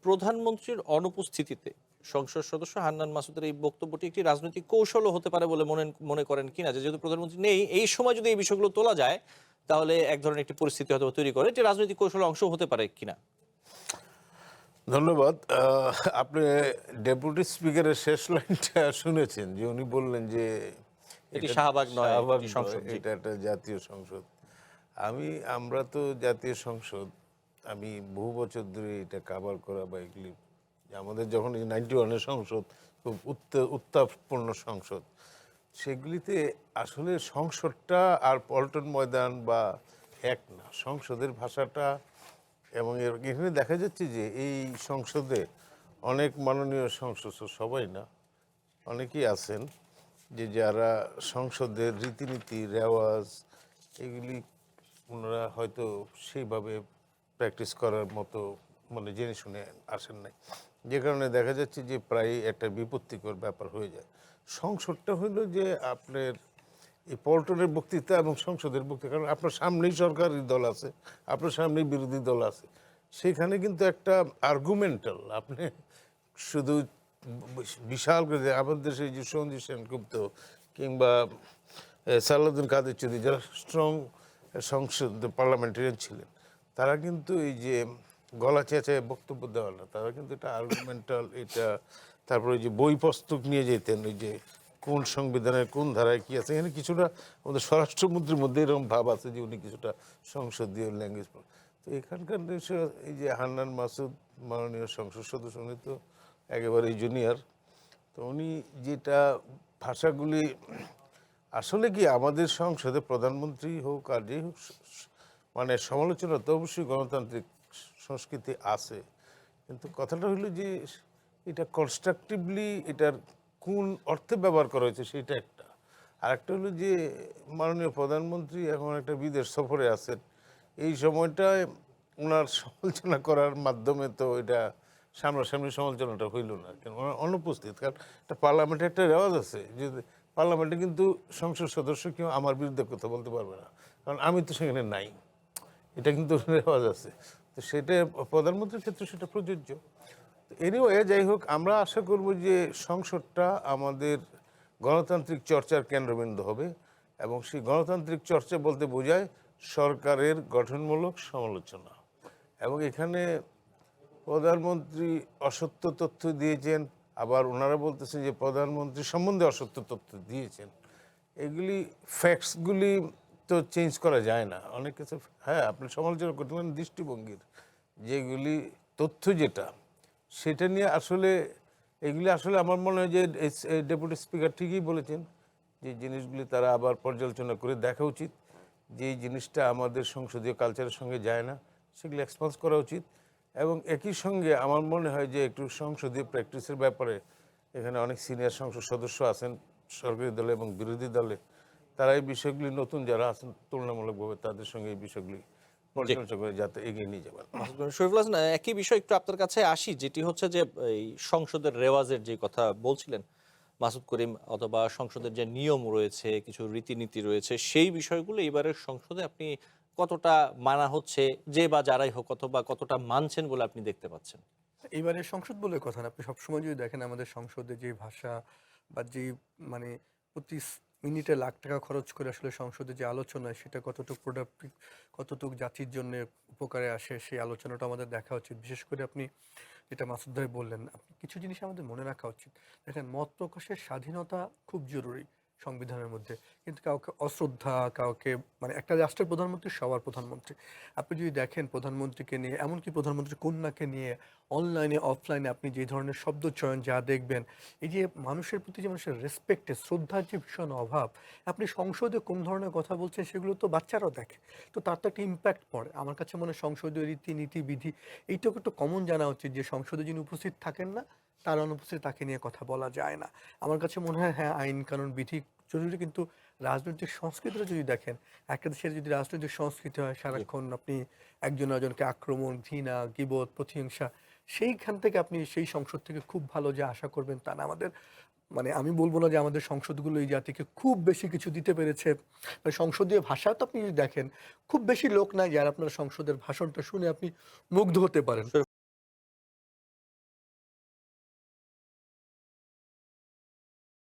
প্রধানমন্ত্রীর অনুপস্থিতিতে সংসদ সদস্য হান্নান মাসুদের এই বক্তব্যটি একটি রাজনৈতিক কৌশলও হতে পারে বলে মনে করেন কিনা, যে যেহেতু প্রধানমন্ত্রী নেই এই সময় যদি এই বিষয়গুলো তোলা যায় তাহলে এক ধরনের একটি পরিস্থিতি হয়তো তৈরি করে, যে রাজনৈতিক কৌশলের অংশ হতে পারে কিনা? ধন্যবাদ। আপনি ডেপুটি স্পিকারের শেষ লাইনটা শুনেছেন, যে উনি বললেন যে এটি এটা শাহবাগ নয়, শাহবাগ এটি নয়, সংসদ। জি। এটা একটা জাতীয় সংসদ। আমরা তো জাতীয় সংসদ, আমি বহু বছর ধরে এটা কাভার করা বা এগুলি, যে আমাদের যখন 91-এর সংসদ খুব উত্তাপপূর্ণ সংসদ, সেগুলিতে আসলে সংসদটা আর পল্টন ময়দান বা এক না, সংসদের ভাষাটা। এবং এখানে দেখা যাচ্ছে যে এই সংসদে অনেক মাননীয় সংসদ, সবাই না, অনেকেই আছেন যে যারা সংসদের রীতিনীতি রেওয়াজ এগুলি ওনারা হয়তো সেইভাবে প্র্যাকটিস করার মতো মানে জেনে শুনে আসেন নাই, যে কারণে দেখা যাচ্ছে যে প্রায় একটা বিপত্তিকর ব্যাপার হয়ে যায়। সংসদটা হইল যে আপনার এই পল্টনের বক্তৃতা এবং সংসদের বক্তৃতা, কারণ আপনার সামনেই সরকারি দল আছে, আপনার সামনেই বিরোধী দল আছে, সেখানে কিন্তু একটা আর্গুমেন্টাল, আপনি শুধু বিশাল করে আমাদের দেশে যে সঞ্জীব সেনগুপ্ত কিংবা সালাউদ্দিন কাদের চৌধুরী, যারা স্ট্রং সংসদ পার্লামেন্টারিয়ান ছিলেন, তারা কিন্তু এই যে গলা চেঁচায় বক্তব্য দেওয়া না, তারা কিন্তু এটা আর্গুমেন্টাল, এটা তারপরে যে বই পুস্তক নিয়ে যেতেন, ওই যে কোন সংবিধানের কোন ধারায় কি আছে, এখানে কিছুটা আমাদের স্বরাষ্ট্রমন্ত্রীর মধ্যে এরকম ভাব আছে যে উনি কিছুটা সংসদীয় ল্যাঙ্গুয়েজ। তো এখানকার দেশে এই যে হান্নান মাসুদ মাননীয় সংসদ সদস্য, উনি তো একেবারেই জুনিয়র, তো উনি যেটা ভাষাগুলি আসলে কি আমাদের সংসদে প্রধানমন্ত্রী হোক আর যেই হোক, মানে সমালোচনা তো অবশ্যই গণতান্ত্রিক সংস্কৃতি আছে, কিন্তু কথাটা হলো যে এটা কনস্ট্রাকটিভলি এটার কোন অর্থে ব্যবহার করা হয়েছে সেটা একটা। আর একটা হলো যে মাননীয় প্রধানমন্ত্রী এখন একটা বিদেশ সফরে আছেন, এই সময়টায় ওনার সমালোচনা করার মাধ্যমে তো এটা সামনাসামনি সমালোচনাটা হইল না, কেন ওনার অনুপস্থিত। কারণ একটা পার্লামেন্টে একটা রেওয়াজ আছে যে পার্লামেন্টে কিন্তু সংসদ সদস্য কেউ আমার বিরুদ্ধে কথা বলতে পারবে না, কারণ আমি তো সেখানে নাই, এটা কিন্তু রেওয়াজ আছে। তো সেটা প্রধানমন্ত্রীর ক্ষেত্রে সেটা প্রযোজ্য। এনিওয়ে, যাই হোক, আমরা আশা করব যে সংসদটা আমাদের গণতান্ত্রিক চর্চার কেন্দ্রবিন্দু হবে, এবং সেই গণতান্ত্রিক চর্চা বলতে বোঝায় সরকারের গঠনমূলক সমালোচনা। এবং এখানে প্রধানমন্ত্রী অসত্য তথ্য দিয়েছেন, আবার ওনারা বলতেছেন যে প্রধানমন্ত্রী সম্বন্ধে অসত্য তথ্য দিয়েছেন। এগুলি ফ্যাক্টসগুলি তো চেঞ্জ করা যায় না, অনেক কিছু। হ্যাঁ, আপনি সমালোচনা করতে পারেন দৃষ্টিভঙ্গির, যেগুলি তথ্য যেটা সেটা নিয়ে আসলে এগুলি আসলে আমার মনে হয় যে ডেপুটি স্পিকার ঠিকই বলেছেন, যে জিনিসগুলি তারা আবার পর্যালোচনা করে দেখা উচিত, যে এই জিনিসটা আমাদের সংসদীয় কালচারের সঙ্গে যায় না, সেগুলি এক্সপোজ করা উচিত। এবং একই সঙ্গে আমার মনে হয় যে একটু সংসদীয় প্র্যাকটিসের ব্যাপারে এখানে অনেক সিনিয়র সংসদ সদস্য আছেন সরকারি দলে এবং বিরোধী দলে, তারা এই বিষয়গুলি নতুন যারা আছেন তুলনামূলকভাবে তাদের সঙ্গে এই বিষয়গুলি জি। পর্যালোচনা করে যাতে এগিয়ে নিয়ে যাবেন। মাসুদ বিন শরীফুল হাসান, একই বিষয় একটু আপনার কাছে আসি, যেটি হচ্ছে যে এই সংসদের রেওয়াজের যে কথা বলছিলেন মাসুদ করিম, অথবা সংসদের যে নিয়ম রয়েছে, কিছু রীতিনীতি রয়েছে, সেই বিষয়গুলো এবারের সংসদে আপনি কতটা মানা হচ্ছে, যে বা যারাই হোক, অথবা কতটা মানছেন বলে আপনি দেখতে পাচ্ছেন? এইবারের সংসদ বলে কথা না, আপনি সবসময় যদি দেখেন আমাদের সংসদে যে ভাষা বা যে মানে প্রতি মিনিটে লাখ টাকা খরচ করে আসলে সংসদে যে আলোচনা, সেটা কতটুকু প্রোডাক্টিভ, কতটুকু জাতির জন্য উপকারে আসে, সেই আলোচনাটা আমাদের দেখা উচিত। বিশেষ করে আপনি যেটা মাসুদ ভাই বললেন, আপনি কিছু জিনিস আমাদের মনে রাখা উচিত। দেখেন, মত প্রকাশের স্বাধীনতা খুব জরুরি সংবিধানের মধ্যে, কিন্তু কাউকে অশ্রদ্ধা, কাউকে মানে একটা রাষ্ট্রের প্রধানমন্ত্রী সবার প্রধানমন্ত্রী। আপনি যদি দেখেন প্রধানমন্ত্রীকে নিয়ে, এমনকি প্রধানমন্ত্রীর কন্যাকে নিয়ে অনলাইনে অফলাইনে আপনি যে ধরনের শব্দ চয়ন যা দেখবেন, এই যে মানুষের প্রতি যে মানুষের রেসপেক্টে শ্রদ্ধার যে ভীষণ অভাব, আপনি সংসদে কোন ধরনের কথা বলছেন সেগুলো তো বাচ্চারাও দেখে, তো তার তো একটা ইম্প্যাক্ট পড়ে। আমার কাছে মনে হয় সংসদীয় রীতিনীতি বিধি এইটুকু একটু কমন জানা উচিত, যে সংসদে যিনি উপস্থিত থাকেন না, তার অনুপস্থিত তাকে নিয়ে কথা বলা যায় না। আমার কাছে মনে হয় হ্যাঁ, আইন কানুন বিধি জরুরি, কিন্তু রাজনৈতিক সংস্কৃতিটা যদি দেখেন, একটা দেশের যদি রাজনৈতিক সংস্কৃতি হয় জি। সারাক্ষণ আপনি একজন একজনকে আক্রমণ, ঘৃণা, গীবত, প্রতিহিংসা, সেইখান থেকে আপনি সেই সংসদ থেকে খুব ভালো যে আশা করবেন তা না। আমাদের মানে আমি বলব না যে আমাদের সংসদগুলো এই জাতিকে খুব বেশি কিছু দিতে পেরেছে। মানে সংসদীয় ভাষা তো আপনি যদি দেখেন, খুব বেশি লোক নাই যারা আপনার সংসদের ভাষণটা শুনে আপনি মুগ্ধ হতে পারেন।